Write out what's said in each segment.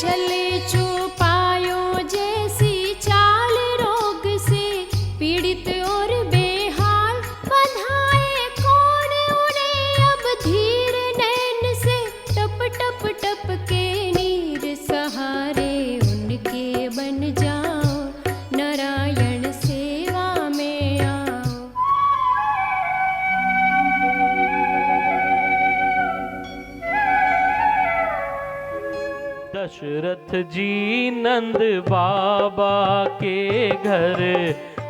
चले चौपायों जैसी चाल, रोग से पीड़ित और बेहाल, बंधाए कौन उन्हें अब धीर, नैन से टप टप टप के नीर, सहारे उनके बन जाओ, नारायण सेवा में आओ। दशरथ जी नंद बाबा के घर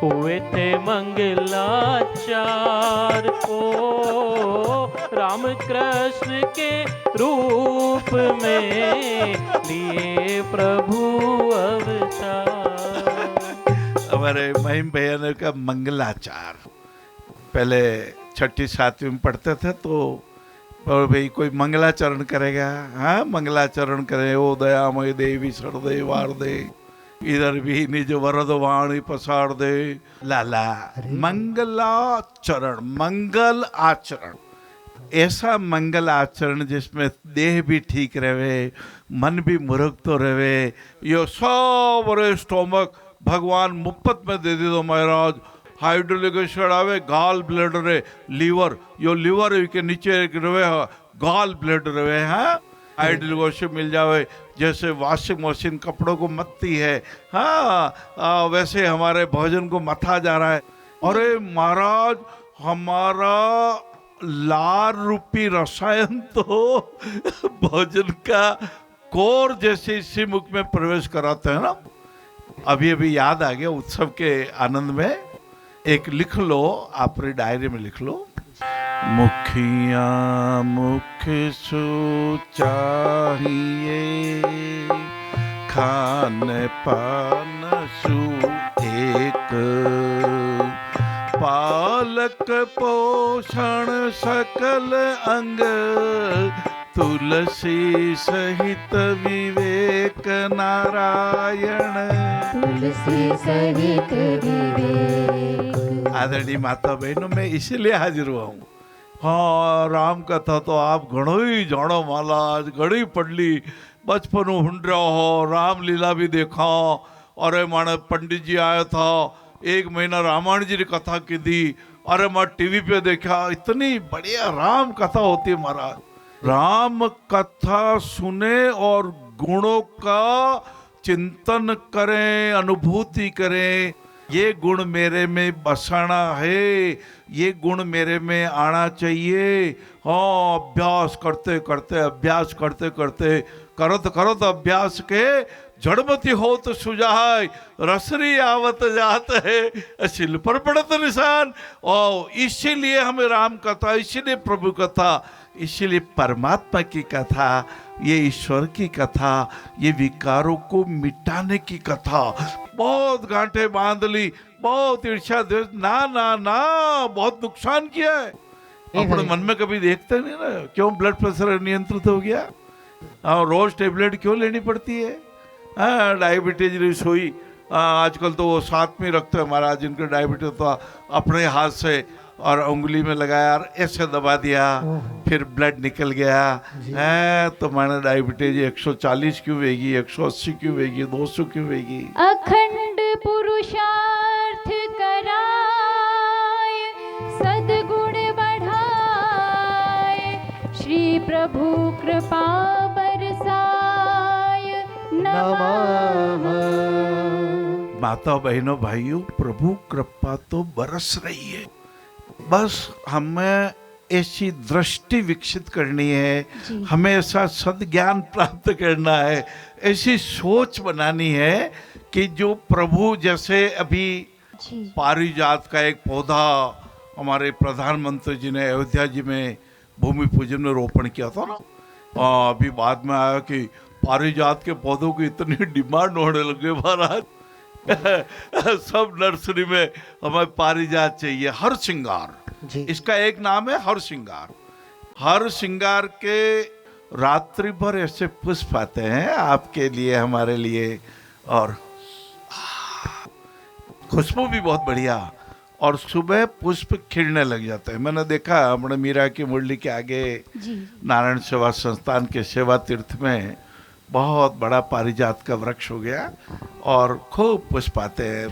हुए थे मंगलाचार, ओ राम कृष्ण के रूप में लिए प्रभु अवतार। हमारे महिम भैया ने का मंगलाचार पहले छठी सातवीं में पढ़ते थे, तो और भाई कोई मंगलाचरण करेगा, हाँ मंगलाचरण करे, ओ दयामय देवी सरदे वार दे, इधर भी निज वरद वाणी पसार दे, लाला मंगलाचरण, मंगल आचरण, ऐसा मंगल आचरण जिसमें देह भी ठीक रहे, मन भी मुरुक्त रहे। यो सब स्टोमक भगवान मुफ्त में दे दो महाराज, हाइड्रोलिकेशन आवे, गाल ब्लड रे, लीवर, यो लीवर के नीचे रहे, गाल ब्लड रहे हैं, हाइड्रोलिकेशन मिल जावे, जैसे वॉशिंग मशीन कपड़ों को मथती है, हाँ वैसे हमारे भोजन को मथा जा रहा है। अरे महाराज हमारा लार रूपी रसायन तो भोजन का कोर जैसे इसी मुख में प्रवेश कराते हैं ना। अभी अभी याद आ गया उत्सव के आनंद में, एक लिख लो, अपनी डायरी में लिख लो, मुखिया मुख सु चाहिए, खान पान सु एक, पालक पोषण सकल अंग, तुलसी सहित विवेक नारायण, तुलसी सहित विवेक। आदरणीय माता बहनों, मैं इसीलिए हाजिर हुआ हूँ। हाँ राम कथा तो आप घणो ही जानो महाराज, घणी पढ़ ली, बचपन हुंड्रा हो, रामलीला भी देखा, अरे माने पंडित जी आया था, 1 महीना रामायण जी ने कथा की थी, अरे मैं टीवी पे देखा, इतनी बढ़िया राम कथा होती है महाराज। राम कथा सुने और गुणों का चिंतन करें, अनुभूति करें, ये गुण मेरे में बसाना है, ये गुण मेरे में आना चाहिए। हाँ अभ्यास करते करते, अभ्यास करते करते, करत करत अभ्यास के जड़मती हो तो सुजाय, रसरी आवत जात है शिल पर पड़त निशान। और इसीलिए हमें राम कथा, इसीलिए प्रभु कथा, इसीलिए परमात्मा की कथा, ये ईश्वर की कथा, ये विकारों को मिटाने की कथा। बहुत गांठे बांध ली, बहुत ईर्ष्या द्वेष, ना ना ना, बहुत नुकसान किया है। अपने मन में कभी देखते नहीं ना, क्यों ब्लड प्रेशर नियंत्रित हो गया, रोज टेबलेट क्यों लेनी पड़ती है, डायबिटीज रिस हुई, आजकल तो वो साथ में रखते हैं महाराज, जिनके डायबिटीज तो अपने हाथ से और उंगली में लगाया और ऐसे दबा दिया, फिर ब्लड निकल गया है, तो मैंने डायबिटीज 140 क्यों वेगी, 180 क्यों वेगी, 200 क्यों वेगी। अखंड पुरुषार्थ कराए, सद्गुण बढ़ाए, श्री प्रभु कृपा बरसाए नमः। माता बहनों भाइयों, प्रभु कृपा तो बरस रही है, बस हमें ऐसी दृष्टि विकसित करनी है, हमें ऐसा सद्ज्ञान प्राप्त करना है, ऐसी सोच बनानी है कि जो प्रभु, जैसे अभी पारिजात का एक पौधा हमारे प्रधानमंत्री जी ने अयोध्या जी में भूमि पूजन में रोपण किया था ना, अभी बाद में आया कि पारिजात के पौधों की इतनी डिमांड होने लगे महाराज सब नर्सरी में हमें पारिजात चाहिए, हर श्रृंगार, इसका एक नाम है हर श्रृंगार। हर श्रृंगार के रात्रि भर ऐसे पुष्प आते हैं आपके लिए, हमारे लिए, और खुशबू भी बहुत बढ़िया, और सुबह पुष्प खिलने लग जाते हैं। मैंने देखा अपने मीरा की मुरली के आगे नारायण सेवा संस्थान के सेवा तीर्थ में बहुत बड़ा पारिजात का वृक्ष हो गया और खूब पुष्प आते हैं,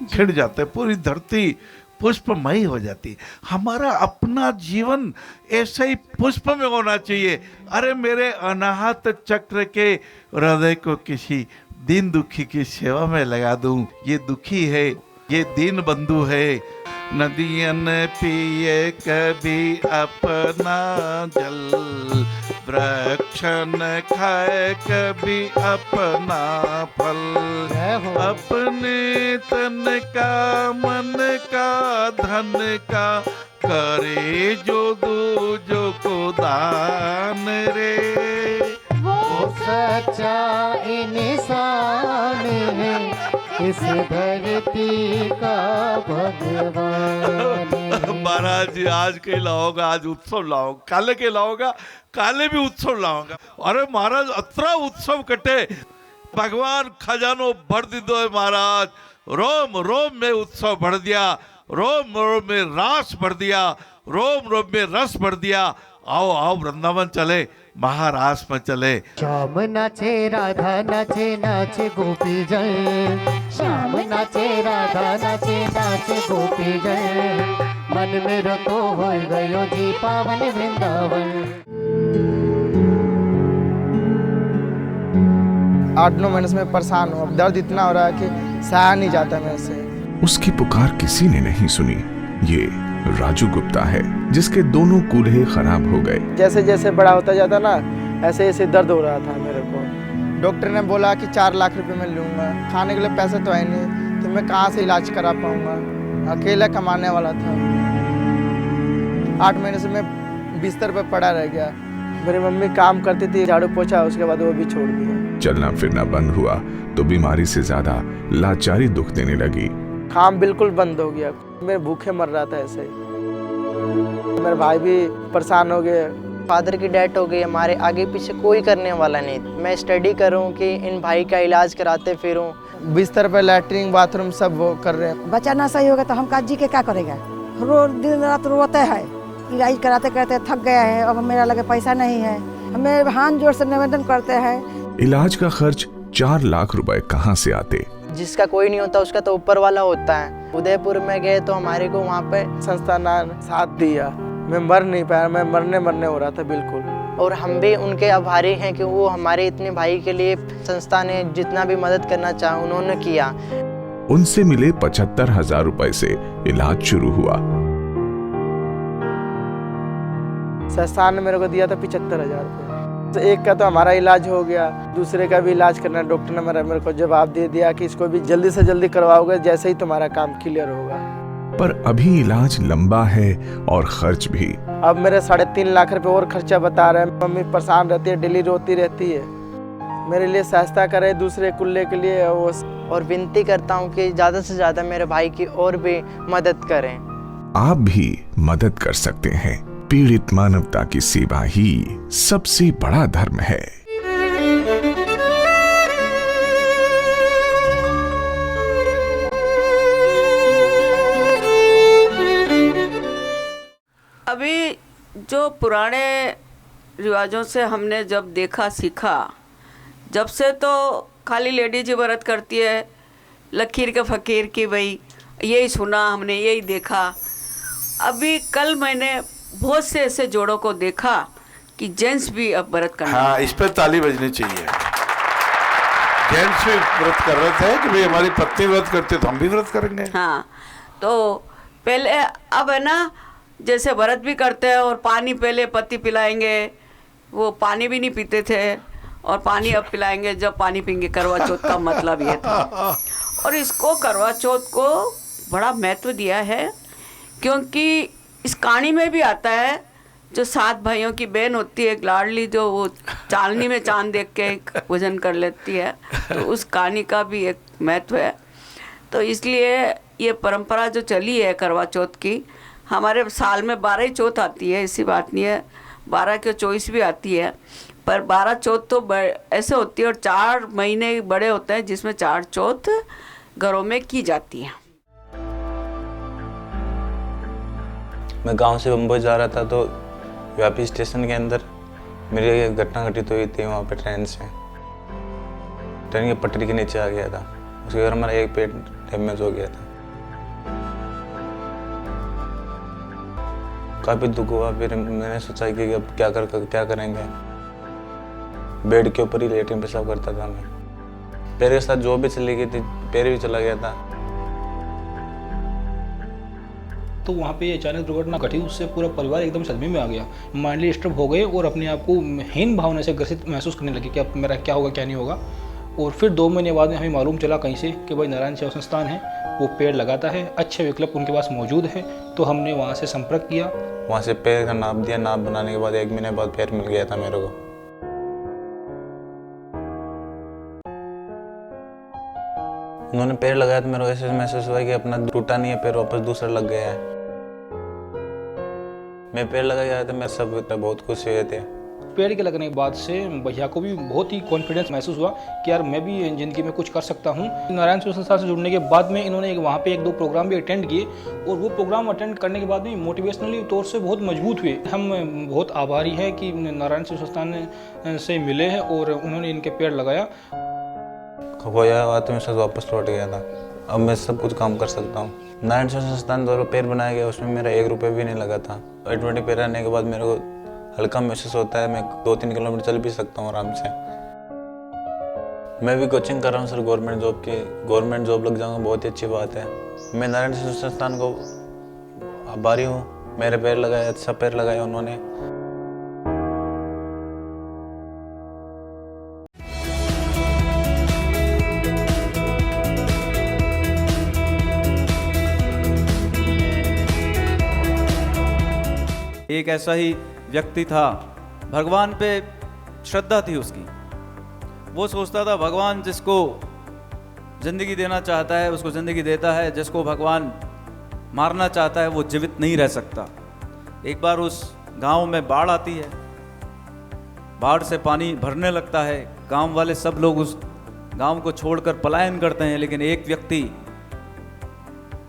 खिड़ जाते हैं, पूरी धरती पुष्पमयी हो जाती। हमारा अपना जीवन ऐसे ही पुष्प में होना चाहिए। अरे मेरे अनाहत चक्र के हृदय को किसी दीन दुखी की सेवा में लगा दूं, ये दुखी है, ये दीन बंधु है। नदियन पिए कभी अपना जल, वृक्षन खाए कभी अपना फल। अपने तन का मन का धन का करे जो दूजों को दान रे। वो सच्चा इंसान है इस धरती का भगवान। महाराज जी आज के लाओगा, आज उत्सव लाओगा, काले के लाओगा, काले भी उत्सव लाओगा। अरे महाराज अतरा उत्सव कटे, भगवान खजानो भर दीदो है महाराज। रोम रोम में उत्सव भर दिया, रोम रोम में रास भर दिया, रोम रोम में रस भर दिया। आओ आओ वृंदावन चले, महारास में चले। श्याम नाचे राधा नाचे नाचे गोपी जन, श्याम नाचे राधा नाचे नाचे गोपी जन। मन में रतो हो गयो जी पावन वृंदावन। 8-9 महीने से मैं परेशान हूँ। अब दर्द इतना हो रहा है कि सहा नहीं जाता मेरे से। उसकी पुकार किसी ने नहीं सुनी। ये राजू गुप्ता है जिसके दोनों कूल्हे खराब हो गए। जैसे जैसे बड़ा होता जाता ना, ऐसे ऐसे दर्द हो रहा था मेरे को। डॉक्टर ने बोला कि 4 लाख रुपए मैं लूँगा, खाने के लिए पैसे तो है नहीं, तो मैं कहाँ से इलाज करा पाऊँगा। अकेला कमाने वाला था। 8 महीने से मैं बिस्तर पर पड़ा रह गया। मेरी मम्मी काम करती थी, झाड़ू पोछा, उसके बाद वो भी छोड़ दिया। चलना फिरना बंद हुआ तो बीमारी से ज्यादा लाचारी दुख देने लगी। काम बिल्कुल बंद हो गया, मैं भूखे मर रहा था ऐसे ही। मेरे भाई भी परेशान हो गए। फादर की डेथ हो गई, हमारे आगे पीछे कोई करने वाला नहीं। मैं स्टडी करूं कि इन भाई का इलाज कराते फिरूं। बिस्तर पर लैट्रिन बाथरूम सब वो कर रहे हैं। बच्चा ना सही होगा तो हम काजी के क्या करेगा। रो दिन रात रोते हैं, इलाज कराते कराते थक गया है। अब मेरा लगे पैसा नहीं है। हमें हाथ जोड़ से निवेदन करते हैं। इलाज का खर्च 4 लाख रुपए कहाँ से आते। जिसका कोई नहीं होता उसका तो ऊपर वाला होता है। उदयपुर में गए तो हमारे को वहाँ पे संस्था ने साथ दिया। मैं मर नहीं पाया, मैं मरने हो रहा था बिल्कुल। और हम भी उनके आभारी हैं कि वो हमारे इतने भाई के लिए संस्था ने जितना भी मदद करना चाहा उन्होंने किया। उनसे मिले 75,000 रुपए से इलाज शुरू हुआ। संस्था ने मेरे को दिया था 75,000 रुपये। तो एक का तो हमारा इलाज हो गया, दूसरे का भी इलाज करना। डॉक्टर ने मेरे को जवाब दे दिया कि इसको भी जल्दी से जल्दी करवाओगे, जैसे ही तुम्हारा काम क्लियर होगा। पर अभी इलाज लंबा है और खर्च भी। अब मेरे 3.5 लाख रुपए और खर्चा बता रहे हैं। मम्मी परेशान रहती है, डेली रोती रहती है। मेरे लिए सहायता करे दूसरे कुल्ले के लिए। और विनती करता हूँ कि ज़्यादा से ज़्यादा मेरे भाई की और भी मदद करें। आप भी मदद कर सकते हैं। पीड़ित मानवता की सेवा ही सबसे बड़ा धर्म है। अभी जो पुराने रिवाजों से हमने जब देखा सीखा, जब से तो खाली लेडीज ही व्रत करती है, लकीर के फकीर की, भाई यही सुना हमने, यही देखा। अभी कल मैंने बहुत से ऐसे जोड़ों को देखा कि जेंट्स भी अब व्रत करना। हाँ, इस पर ताली बजनी चाहिए। जेंट्स भी व्रत कर रहे थे कि भाई हमारी पत्नी व्रत करते तो हम भी व्रत करेंगे। हाँ, तो पहले अब है ना, जैसे व्रत भी करते हैं और पानी पहले पति पिलाएंगे, वो पानी भी नहीं पीते थे और पानी अब पिलाएंगे जब पानी पीएंगे। करवा चौथ का मतलब ये था। और इसको करवा चौथ को बड़ा महत्व दिया है, क्योंकि इस कहानी में भी आता है, जो 7 भाइयों की बहन होती है एक लाडली, जो वो चांदनी में चांद देख के भोजन कर लेती है, तो उस कहानी का भी एक महत्व है। तो इसलिए ये परंपरा जो चली है करवा चौथ की, हमारे साल में 12 ही चौथ आती है, ऐसी बात नहीं है, 12 के 24 भी आती है, पर 12 चौथ तो ऐसे होती है। और 4 महीने बड़े होते हैं जिसमें 4 चौथ घरों में की जाती है। मैं गांव से बम्बई जा रहा था तो व्यापी स्टेशन के अंदर मेरी घटना घटित हुई थी वहाँ पे ट्रेन से। ट्रेन की पटरी के नीचे आ गया था, उसके कारण हमारा एक पेट डैमेज हो गया था। काफ़ी दुख हुआ। फिर मैंने सोचा कि अब क्या करेंगे। बेड के ऊपर ही लेटरिन पेशाब करता था मैं। पैर के साथ जो भी चली गई थी, पैर भी चला गया था। तो वहाँ पे अचानक दुर्घटना घटी, उससे पूरा परिवार एकदम सदमे में आ गया, माइंडली डिस्टर्ब हो गए और अपने आप को हीन भावना से ग्रसित महसूस करने लगे कि अब मेरा क्या होगा क्या नहीं होगा। और फिर 2 महीने बाद में हमें मालूम चला कहीं से कि भाई नारायण सेवा संस्थान है, वो पेड़ लगाता है, अच्छे विकल्प उनके पास मौजूद है। तो हमने वहाँ से संपर्क किया, वहाँ से पैर का नाप दिया। नाप बनाने के बाद 1 महीने बाद पैर मिल गया था मेरे को। उन्होंने पैर लगाया तो मेरे को ऐसे महसूस हुआ कि अपना टूटा नहीं है पैर, वापस दूसरा लग गया है। मैं पैर लगा गया था, मैं सब बहुत खुश हुए थे। पेड़ के लगने के बाद से भैया को भी बहुत ही कॉन्फिडेंस महसूस हुआ कि यार मैं भी ज़िंदगी में कुछ कर सकता हूँ। नारायण सेवा संस्थान से जुड़ने के बाद में इन्होंने वहाँ पे 1-2 प्रोग्राम भी अटेंड किए और वो प्रोग्राम अटेंड करने के बाद में मोटिवेशनली तौर से बहुत मजबूत हुए। हम बहुत आभारी हैं कि नारायण सेवा संस्थान से मिले हैं और उन्होंने इनके पेड़ लगाया। खोया आत्मविश्वास वापस लौट गया था। अब मैं सब कुछ काम कर सकता हूँ। नारायण सेवा संस्थान द्वारा पैर बनाया गया, उसमें मेरा 1 रुपये भी नहीं लगा था। ऑटोमेटिक पैर आने के बाद मेरे को हल्का महसूस होता है। मैं 2-3 किलोमीटर चल भी सकता हूँ आराम से। मैं भी कोचिंग कर रहा हूँ सर गवर्नमेंट जॉब की। गवर्नमेंट जॉब लग जाऊँगा, बहुत ही अच्छी बात है। मैं नारायण सेवा संस्थान को आभारी हूँ। मेरे पैर लगाए, अच्छा पैर लगाया उन्होंने। एक ऐसा ही व्यक्ति था, भगवान पे श्रद्धा थी उसकी। वो सोचता था भगवान जिसको जिंदगी देना चाहता है उसको जिंदगी देता है, जिसको भगवान मारना चाहता है वो जीवित नहीं रह सकता। एक बार उस गांव में बाढ़ आती है, बाढ़ से पानी भरने लगता है। गांव वाले सब लोग उस गांव को छोड़कर पलायन करते हैं, लेकिन एक व्यक्ति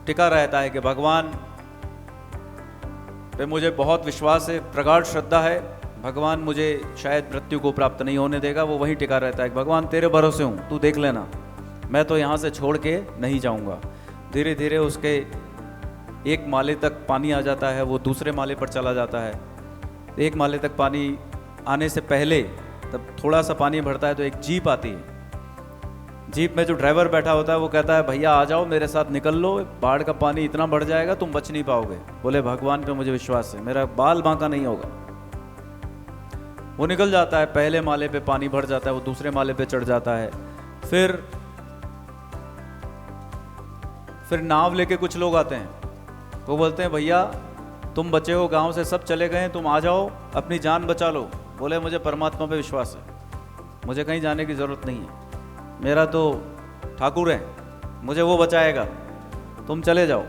टिका रहता है कि भगवान पे मुझे बहुत विश्वास है, प्रगाढ़ श्रद्धा है, भगवान मुझे शायद मृत्यु को प्राप्त नहीं होने देगा। वो वहीं टिका रहता है कि भगवान तेरे भरोसे हूँ, तू देख लेना, मैं तो यहाँ से छोड़ के नहीं जाऊँगा। धीरे धीरे उसके 1 माले तक पानी आ जाता है, वो दूसरे माले पर चला जाता है। 1 माले तक पानी आने से पहले तब थोड़ा सा पानी भरता है तो एक जीप आती है। जीप में जो ड्राइवर बैठा होता है वो कहता है भैया आ जाओ मेरे साथ निकल लो, बाढ़ का पानी इतना बढ़ जाएगा तुम बच नहीं पाओगे। बोले भगवान पे मुझे विश्वास है, मेरा बाल बांका नहीं होगा। वो निकल जाता है, पहले माले पे पानी भर जाता है, वो दूसरे माले पे चढ़ जाता है। फिर नाव लेके कुछ लोग आते हैं, वो बोलते हैं भैया तुम बचे हो, गांव से सब चले गए, तुम आ जाओ अपनी जान बचा लो। बोले मुझे परमात्मा पे विश्वास है, मुझे कहीं जाने की ज़रूरत नहीं है, मेरा तो ठाकुर है, मुझे वो बचाएगा, तुम चले जाओ।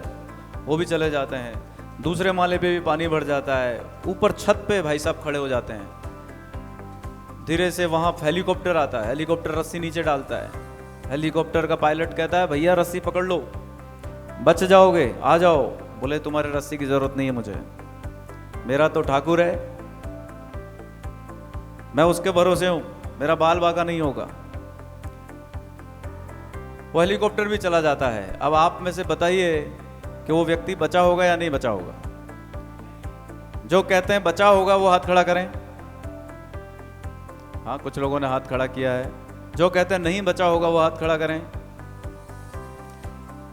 वो भी चले जाते हैं। दूसरे माले पे भी पानी भर जाता है। ऊपर छत पे भाई साहब खड़े हो जाते हैं। धीरे से वहाँ हेलीकॉप्टर आता है, हेलीकॉप्टर रस्सी नीचे डालता है। हेलीकॉप्टर का पायलट कहता है भैया रस्सी पकड़ लो, बच जाओगे, आ जाओ। बोले तुम्हारे रस्सी की ज़रूरत नहीं है मुझे, मेरा तो ठाकुर है, मैं उसके भरोसे हूँ, मेरा बाल बाका नहीं होगा। वो हेलीकॉप्टर भी चला जाता है। अब आप में से बताइए कि वो व्यक्ति बचा होगा या नहीं बचा होगा। जो कहते हैं बचा होगा वो हाथ खड़ा करें। हाँ, कुछ लोगों ने हाथ खड़ा किया है। जो कहते हैं नहीं बचा होगा वो हाथ खड़ा करें।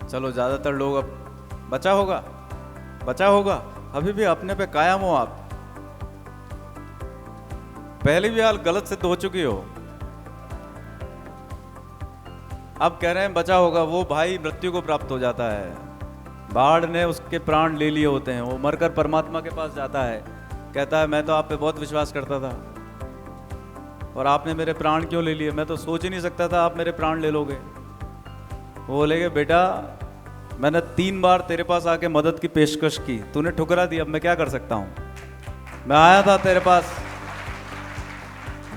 चलो ज़्यादातर लोग अब बचा होगा, बचा होगा। अभी भी अपने पे कायम हो आप। पहली भी हाल गलत सिद्ध हो चुकी हो, अब कह रहे हैं बचा होगा। वो भाई मृत्यु को प्राप्त हो जाता है, बाढ़ ने उसके प्राण ले लिए होते हैं। वो मरकर परमात्मा के पास जाता है, कहता है मैं तो आप पे बहुत विश्वास करता था और आपने मेरे प्राण क्यों ले लिए, मैं तो सोच ही नहीं सकता था आप मेरे प्राण ले लोगे। वो बोलेगे बेटा मैंने 3 बार तेरे पास आके मदद की पेशकश की, तूने ठुकरा दी, अब मैं क्या कर सकता हूँ। मैं आया था तेरे पास,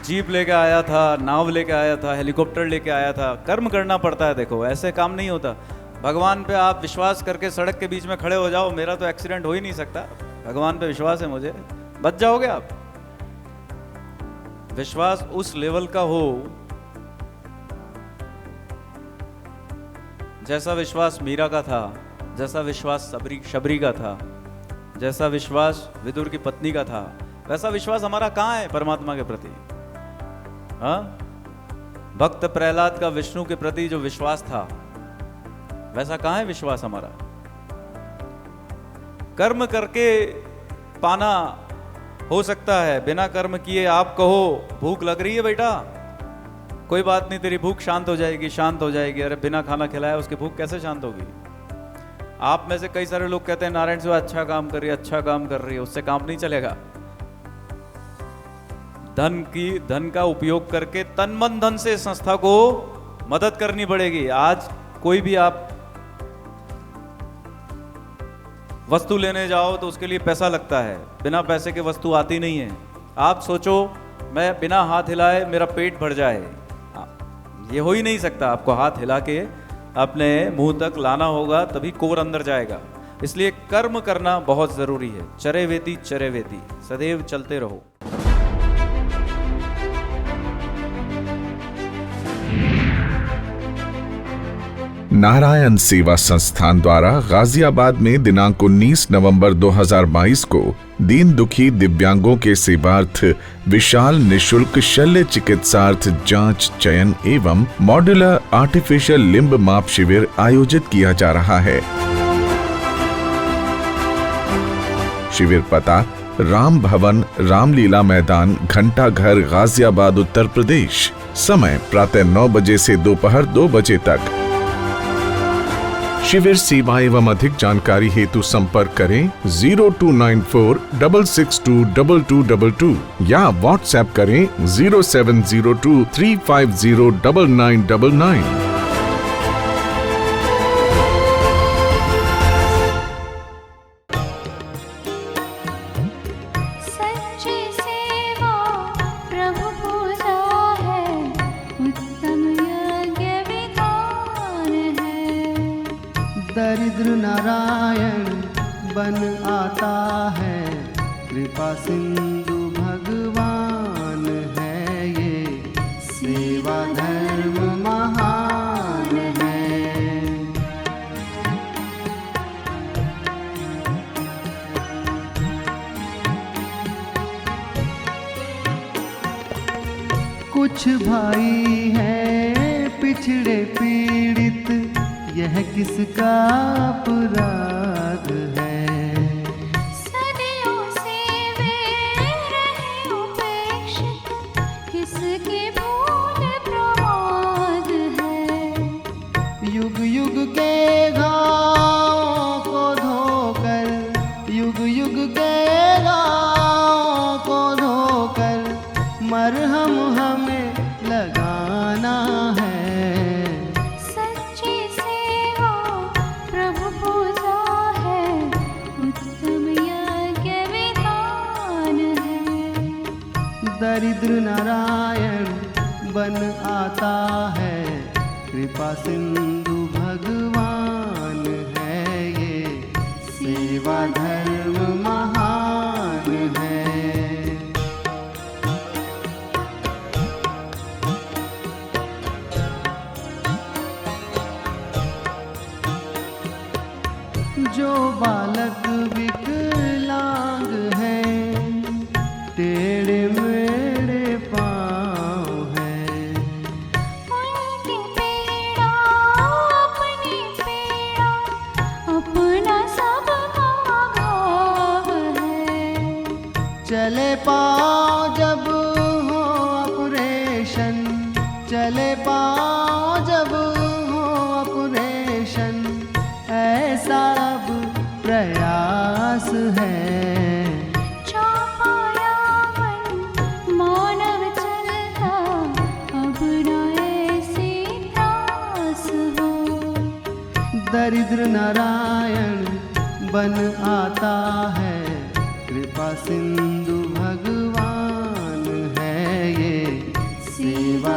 जीप लेके आया था, नाव लेके आया था, हेलीकॉप्टर लेके आया था। कर्म करना पड़ता है, देखो ऐसे काम नहीं होता। भगवान पे आप विश्वास करके सड़क के बीच में खड़े हो जाओ, मेरा तो एक्सीडेंट हो ही नहीं सकता, भगवान पे विश्वास है मुझे, बच जाओगे आप। विश्वास उस लेवल का हो जैसा विश्वास मीरा का था, जैसा विश्वास शबरी का था, जैसा विश्वास विदुर की पत्नी का था, वैसा विश्वास हमारा कहाँ है परमात्मा के प्रति? हाँ, भक्त प्रहलाद का विष्णु के प्रति जो विश्वास था, वैसा कहाँ है विश्वास हमारा? कर्म करके पाना हो सकता है, बिना कर्म किए आप कहो भूख लग रही है बेटा, कोई बात नहीं, तेरी भूख शांत हो जाएगी, शांत हो जाएगी। अरे बिना खाना खिलाया उसकी भूख कैसे शांत होगी? आप में से कई सारे लोग कहते हैं नारायण सेवा अच्छा काम कर रही है, अच्छा काम कर रही है, उससे काम नहीं चलेगा। धन का उपयोग करके तन मन धन से संस्था को मदद करनी पड़ेगी। आज कोई भी आप वस्तु लेने जाओ तो उसके लिए पैसा लगता है, बिना पैसे के वस्तु आती नहीं है। आप सोचो मैं बिना हाथ हिलाए मेरा पेट भर जाए, ये हो ही नहीं सकता। आपको हाथ हिला के अपने मुंह तक लाना होगा, तभी कोर अंदर जाएगा। इसलिए कर्म करना बहुत जरूरी है। चरे वेती सदैव चलते रहो। नारायण सेवा संस्थान द्वारा गाजियाबाद में दिनांक 19 नवंबर 2022 को दीन दुखी दिव्यांगों के सेवार्थ विशाल निशुल्क शल्य चिकित्सार्थ जांच, चयन एवं मॉड्यूलर आर्टिफिशियल लिम्ब माप शिविर आयोजित किया जा रहा है। शिविर पता राम भवन, रामलीला मैदान, घंटा घर, गाजियाबाद, उत्तर प्रदेश। समय प्रातः 9 बजे से दोपहर 2 बजे तक। शिविर सेवा एवं अधिक जानकारी हेतु संपर्क करें 0294 662 2222 या व्हाट्सएप करें 0702 350 9999। दरिद्र नारायण बन आता है, कृपा सिंधु भगवान है ये, सेवा धर्म महान है। कुछ भाई हैं पिछड़े पीड़ित, यह किसका अपराध है? सदियों से वे रहे उपेक्षित, किसकी भूल प्रमाद है? युग युग के घावों को धोकर, युग युग के घावों को धोकर, मरहम हमें लगाना है। दरिद्र नारायण बन आता है, कृपा सिंधु भगवान है ये, सेवा धर्म महान है। जो बालक विकलांग है, टेढ़े मेढ़े पाँव है, उनकी पीड़ा अपनी पीड़ा, अपना सबका भाव है। चले पाँव जब हो ऑपरेशन, चले पाँव जब हो ऑपरेशन, ऐसा अब प्रयास है। दरिद्र नारायण बन आता है, कृपा सिंधु भगवान है ये, सेवा